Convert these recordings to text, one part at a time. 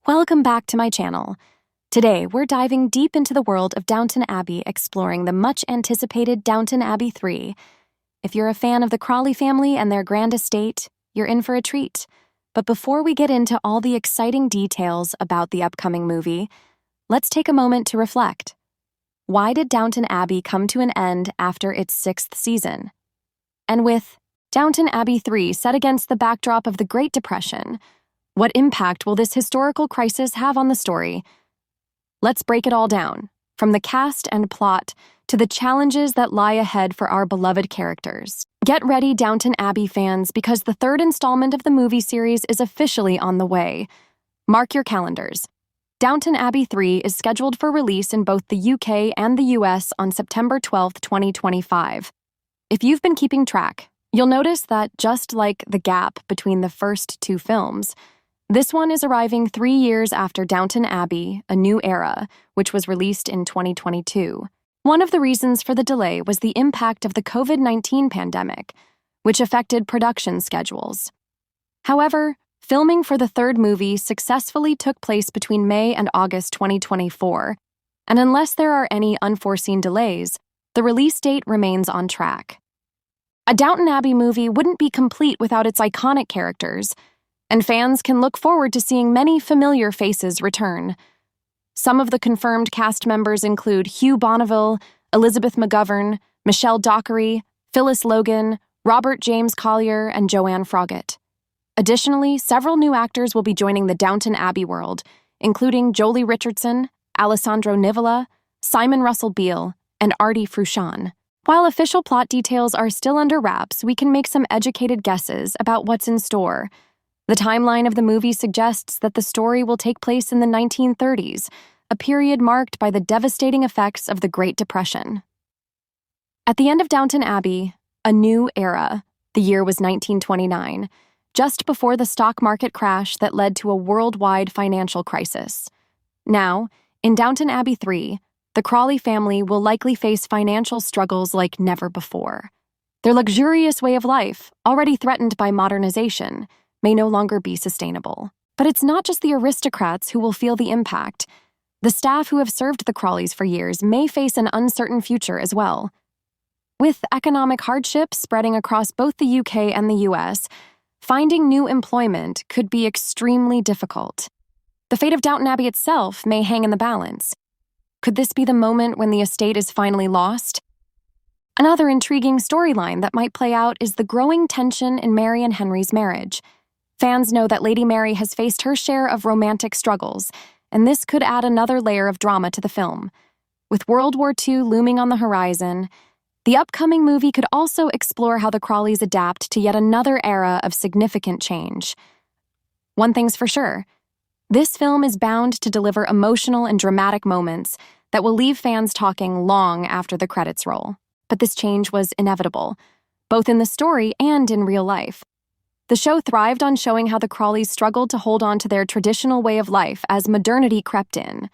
Welcome back to my channel. Today, we're diving deep into the world of Downton Abbey, exploring the much-anticipated Downton Abbey 3. If you're a fan of the Crawley family and their grand estate, you're in for a treat. But before we get into all the exciting details about the upcoming movie, let's take a moment to reflect. Why did Downton Abbey come to an end after its 6th season? And with Downton Abbey 3 set against the backdrop of the Great Depression, what impact will this historical crisis have on the story? Let's break it all down, from the cast and plot to the challenges that lie ahead for our beloved characters. Get ready, Downton Abbey fans, because the 3rd installment of the movie series is officially on the way. Mark your calendars. Downton Abbey 3 is scheduled for release in both the UK and the US on September 12, 2025. If you've been keeping track, you'll notice that just like the gap between the first 2 films, this one is arriving 3 years after Downton Abbey, A New Era, which was released in 2022. One of the reasons for the delay was the impact of the COVID-19 pandemic, which affected production schedules. However, filming for the 3rd movie successfully took place between May and August 2024, and unless there are any unforeseen delays, the release date remains on track. A Downton Abbey movie wouldn't be complete without its iconic characters, and fans can look forward to seeing many familiar faces return. Some of the confirmed cast members include Hugh Bonneville, Elizabeth McGovern, Michelle Dockery, Phyllis Logan, Robert James Collier, and Joanne Froggatt. Additionally, several new actors will be joining the Downton Abbey world, including Jolie Richardson, Alessandro Nivola, Simon Russell Beale, and Artie Frusciante. While official plot details are still under wraps, we can make some educated guesses about what's in store. The timeline of the movie suggests that the story will take place in the 1930s, a period marked by the devastating effects of the Great Depression. At the end of Downton Abbey, A New Era, the year was 1929, just before the stock market crash that led to a worldwide financial crisis. Now, in Downton Abbey 3, the Crawley family will likely face financial struggles like never before. Their luxurious way of life, already threatened by modernization, may no longer be sustainable. But it's not just the aristocrats who will feel the impact. The staff who have served the Crawleys for years may face an uncertain future as well. With economic hardships spreading across both the UK and the US, finding new employment could be extremely difficult. The fate of Downton Abbey itself may hang in the balance. Could this be the moment when the estate is finally lost? Another intriguing storyline that might play out is the growing tension in Mary and Henry's marriage. Fans know that Lady Mary has faced her share of romantic struggles, and this could add another layer of drama to the film. With World War II looming on the horizon, the upcoming movie could also explore how the Crawleys adapt to yet another era of significant change. One thing's for sure, this film is bound to deliver emotional and dramatic moments that will leave fans talking long after the credits roll. But this change was inevitable, both in the story and in real life. The show thrived on showing how the Crawleys struggled to hold on to their traditional way of life as modernity crept in.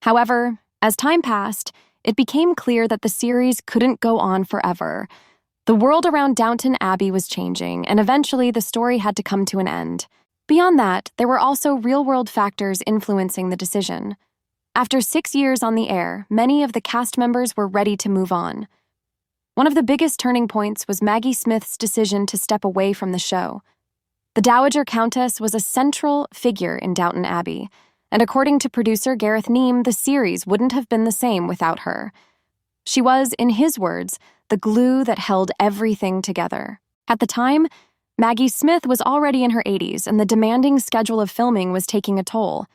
However, as time passed, it became clear that the series couldn't go on forever. The world around Downton Abbey was changing, and eventually the story had to come to an end. Beyond that, there were also real-world factors influencing the decision. After 6 years on the air, many of the cast members were ready to move on. One of the biggest turning points was Maggie Smith's decision to step away from the show. The Dowager Countess was a central figure in Downton Abbey, and according to producer Gareth Neame, the series wouldn't have been the same without her. She was, in his words, the glue that held everything together. At the time, Maggie Smith was already in her 80s, and the demanding schedule of filming was taking a toll.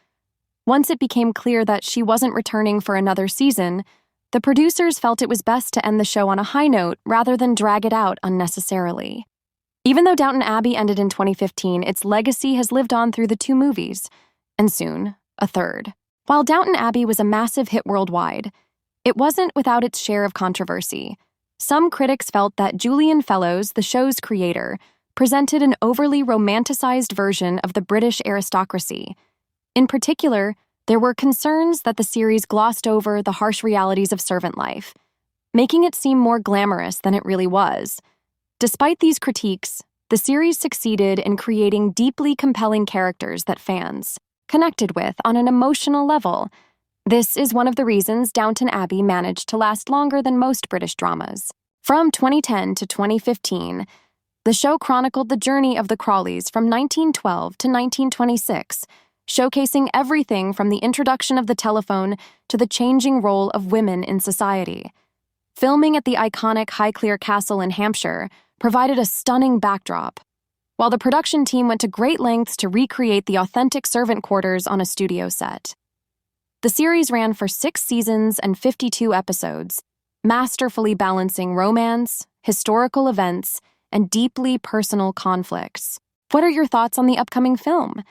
Once it became clear that she wasn't returning for another season, the producers felt it was best to end the show on a high note rather than drag it out unnecessarily. Even though Downton Abbey ended in 2015, its legacy has lived on through the 2 movies, and soon, a 3rd. While Downton Abbey was a massive hit worldwide, it wasn't without its share of controversy. Some critics felt that Julian Fellowes, the show's creator, presented an overly romanticized version of the British aristocracy. In particular, there were concerns that the series glossed over the harsh realities of servant life, making it seem more glamorous than it really was. Despite these critiques, the series succeeded in creating deeply compelling characters that fans connected with on an emotional level. This is one of the reasons Downton Abbey managed to last longer than most British dramas. From 2010 to 2015, the show chronicled the journey of the Crawleys from 1912 to 1926, showcasing everything from the introduction of the telephone to the changing role of women in society. Filming at the iconic Highclere Castle in Hampshire provided a stunning backdrop, while the production team went to great lengths to recreate the authentic servant quarters on a studio set. The series ran for 6 seasons and 52 episodes, masterfully balancing romance, historical events, and deeply personal conflicts. What are your thoughts on the upcoming film?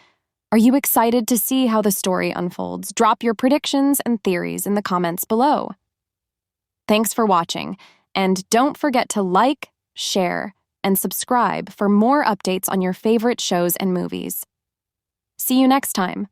Are you excited to see how the story unfolds? Drop your predictions and theories in the comments below. Thanks for watching, and don't forget to like, share, and subscribe for more updates on your favorite shows and movies. See you next time.